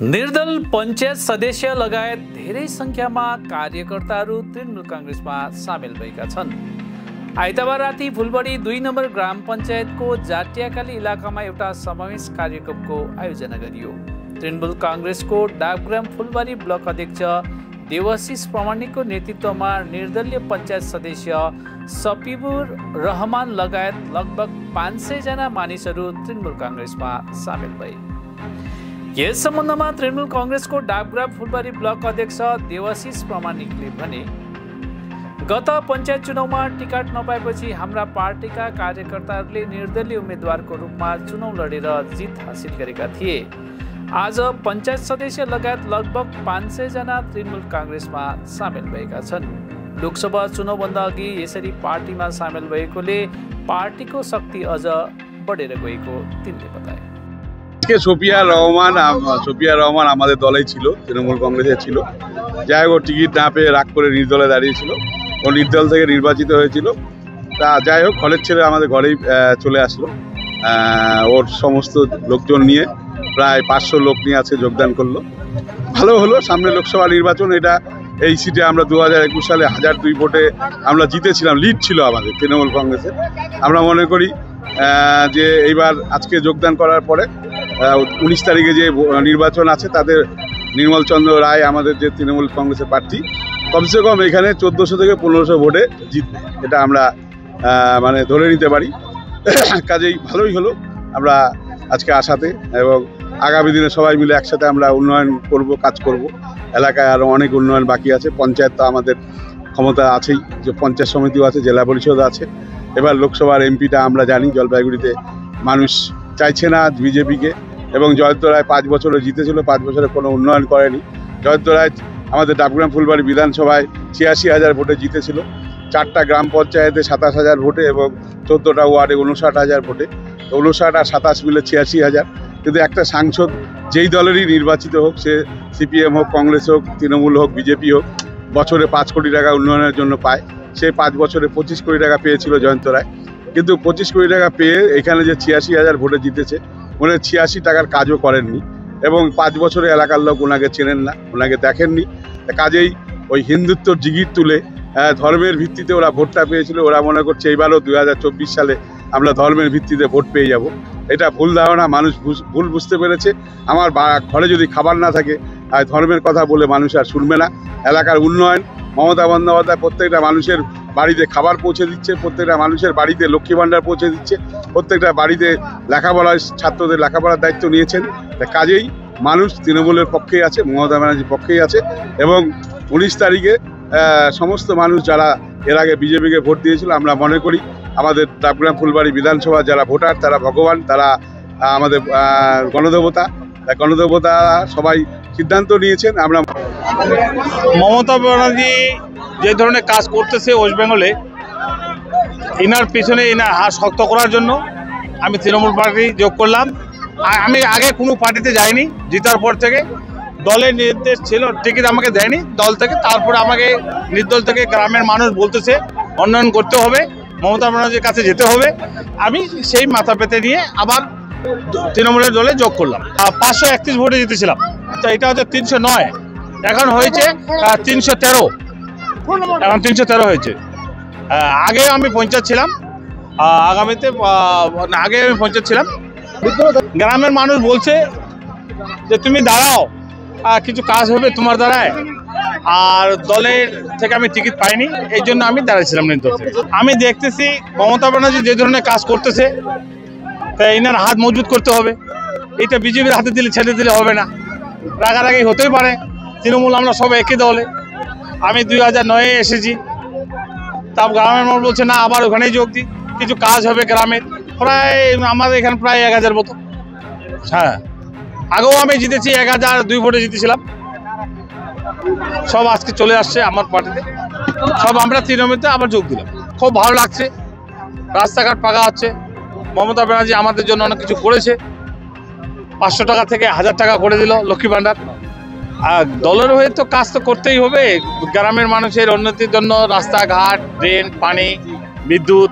निर्दल पञ्चायत सदस्य लगायत धेरै संख्यामा कार्यकर्ताहरू तृणमूल कांग्रेसमा सामेल भएका छन्। आइतबार राति फुलबडी 2 नम्बर ग्राम पञ्चायतको जाटियाकाली इलाकामा एउटा समावेश कार्यक्रमको आयोजना गरियो। तृणमूल कांग्रेसको डाबग्राम फुलबारी ब्लक अध्यक्ष देवाशिष प्रमाणिकको नेतृत्वमा निर्दलीय पञ्चायत सदस्य सपिबुर रहमान लगायत लगभग 500 जना मानिसहरू तृणमूल कांग्रेसमा सामेल भए। यस सम्बन्धमा तृणमूल कांग्रेसको डाबग्राम फुलबारी ब्लक अध्यक्ष देवाशिष प्रमाणिकले भने, गत पञ्चायत चुनावमा टिकट नपाएपछि हाम्रा पार्टीका कार्यकर्ताहरूले निर्दलीय उम्मेदवारको रूपमा चुनाव लडेर जित हासिल गरेका थिए। आज पञ्चायत सदस्य लगायत लगभग 500 जना तृणमूल कांग्रेसमा सामेल भएका छन्। लोकसभा चुनावभन्दा अघि यसरी पार्टीमा सामेल भएकोले पार्टीको शक्ति अझ बढेर गएको तिनले बताए। সোফিয়া রহমান আমাদের দলেই ছিল, তৃণমূল কংগ্রেসে ছিল। যাই হোক, টিকিট না পেয়ে রাগ করে নির্দলে দাঁড়িয়েছিল ও নির্দল থেকে নির্বাচিত হয়েছিল। তা যাই হোক, ঘরের ছেলে আমাদের ঘরেই চলে আসলো। ওর সমস্ত লোকজন নিয়ে প্রায় 500 লোক নিয়ে আছে, যোগদান করলো। ভালো হলো। সামনে লোকসভা নির্বাচন, এটা এই সিটে আমরা 2021 সালে 1002 ভোটে আমরা জিতেছিলাম, লিড ছিল আমাদের তৃণমূল কংগ্রেসের। আমরা মনে করি যে এইবার আজকে যোগদান করার পরে 19 তারিখে যে নির্বাচন আছে তাদের নির্মল চন্দ্র রায় আমাদের যে তৃণমূল কংগ্রেসের প্রার্থী কমসে কম এখানে 1400 থেকে 1500 ভোটে জিতবে, এটা আমরা মানে ধরে নিতে পারি। কাজেই ভালোই হলো আমরা আজকে আসাতে, এবং আগামী দিনে সবাই মিলে একসাথে আমরা উন্নয়ন করব, কাজ করব। এলাকায় আরও অনেক উন্নয়ন বাকি আছে। পঞ্চায়েত তো আমাদের ক্ষমতা আছেই, যে পঞ্চায়েত সমিতিও আছে, জেলা পরিষদ আছে। এবার লোকসভার এমপিটা আমরা জানি জলপাইগুড়িতে মানুষ চাইছে না বিজেপিকে, এবং জয়ন্ত রায় 5 বছরে জিতেছিল, 5 বছরে কোনো উন্নয়ন করেনি। জয়ন্ত রায় আমাদের ডাবগ্রাম ফুলবাড়ি বিধানসভায় 86,000 ভোটে জিতেছিল, 4টা গ্রাম পঞ্চায়েতে 27,000 ভোটে এবং 14টা ওয়ার্ডে 59,000 ভোটে। 59 আর 27 মিলে 86,000। কিন্তু একটা সাংসদ যেই দলেরই নির্বাচিত হোক, সে সিপিএম হোক, কংগ্রেস হোক, তৃণমূল হোক, বিজেপি হোক, বছরে 5 কোটি টাকা উন্নয়নের জন্য পায়। সে 5 বছরে 25 কোটি টাকা পেয়েছিল জয়ন্ত রায়। কিন্তু 25 কোটি টাকা পেয়ে এখানে যে 86,000 ভোটে জিতেছে, উনি 86 টাকার কাজও করেননি, এবং 5 বছরে এলাকার লোক ওনাকে চেনেন না, ওনাকে দেখেননি। কাজেই ওই হিন্দুত্বর জিগির তুলে ধর্মের ভিত্তিতে ওরা ভোটটা পেয়েছিল। ওরা মনে করছে এইবারও 2024 সালে আমরা ধর্মের ভিত্তিতে ভোট পেয়ে যাব। এটা ভুল ধারণা, মানুষ ভুল বুঝতে পেরেছে। আমার ঘরে যদি খাবার না থাকে, ধর্মের কথা বলে মানুষ আর শুনবে না। এলাকার উন্নয়ন, মমতা বন্দ্যোপাধ্যায় প্রত্যেকটা মানুষের বাড়িতে খাবার পৌঁছে দিচ্ছে, প্রত্যেকটা মানুষের বাড়িতে লক্ষ্মী ভাণ্ডার পৌঁছে দিচ্ছে, প্রত্যেকটা বাড়িতে লেখাপড়ার ছাত্রদের লেখাপড়ার দায়িত্ব নিয়েছেন। কাজেই মানুষ তৃণমূলের পক্ষেই আছে, মমতা ব্যানার্জির পক্ষেই আছে। এবং 19 তারিখে সমস্ত মানুষ যারা এর আগে বিজেপিকে ভোট দিয়েছিল, আমরা মনে করি আমাদের ডাবগ্রাম ফুলবাড়ি বিধানসভা যারা ভোটার তারা ভগবান, তারা আমাদের গণদেবতা সবাই সিদ্ধান্ত নিয়েছেন। আমরা মমতা ব্যানার্জি যে ধরনের কাজ করতেছে ওয়েস্ট বেঙ্গলে, এনার পিছনে এনার হাত শক্ত করার জন্য আমি তৃণমূল পার্টি যোগ করলাম। আমি আগে কোনো পার্টিতে যাইনি, জিতার পর থেকে দলের নির্দেশ ছিল, টিকিট আমাকে দেয়নি দল থেকে। তারপরে আমাকে নির্দল থেকে গ্রামের মানুষ বলতেছে উন্নয়ন করতে হবে, মমতা ব্যানার্জির কাছে যেতে হবে। আমি সেই মাথা পেতে নিয়ে আবার তৃণমূলের দলে যোগ করলাম। 531 ভোটে জিতেছিলাম, তো এটা হচ্ছে 309, এখন হয়েছে 313, এখন 313 হয়েছে। আগে আমি পঞ্চায়েত ছিলাম, আগে আমি পঞ্চায়েত ছিলাম। গ্রামের মানুষ বলছে যে তুমি দাঁড়াও, কিছু কাজ হবে তোমার দ্বারায়। আর দলের থেকে আমি টিকিট পাইনি, এই জন্য আমি দাঁড়াইছিলাম নির্দল থেকে। আমি দেখতেছি মমতা ব্যানার্জি যে ধরনের কাজ করতেছে, তাই এনার হাত মজবুত করতে হবে। এটা বিজেপির হাতে দিলে ছেড়ে দিলে হবে না, রাগারাগি হতেই পারে। তৃণমূল আমরা সব একই দলে। আমি 2009-এ এসেছি, তা গ্রামের মানুষ বলছে না আবার ওখানেই যোগ দিই, কিছু কাজ হবে গ্রামের। প্রায় আমাদের এখানে প্রায় 1000 মতো। হ্যাঁ, আগেও আমি জিতেছি, 1002 ভোটে জিতেছিলাম। সব আজকে চলে আসছে আমার পার্টিতে, সব আমরা তৃণমূলতে আবার যোগ দিলাম। খুব ভালো লাগছে, রাস্তাঘাট পাকা হচ্ছে। মমতা ব্যানার্জি আমাদের জন্য অনেক কিছু করেছে। 500 টাকা থেকে 1000 টাকা করে দিল লক্ষ্মী ভাণ্ডার। আর দলের হয়ে তো কাজ তো করতেই হবে, গ্রামের মানুষের উন্নতির জন্য রাস্তাঘাট, ড্রেন, পানি, বিদ্যুৎ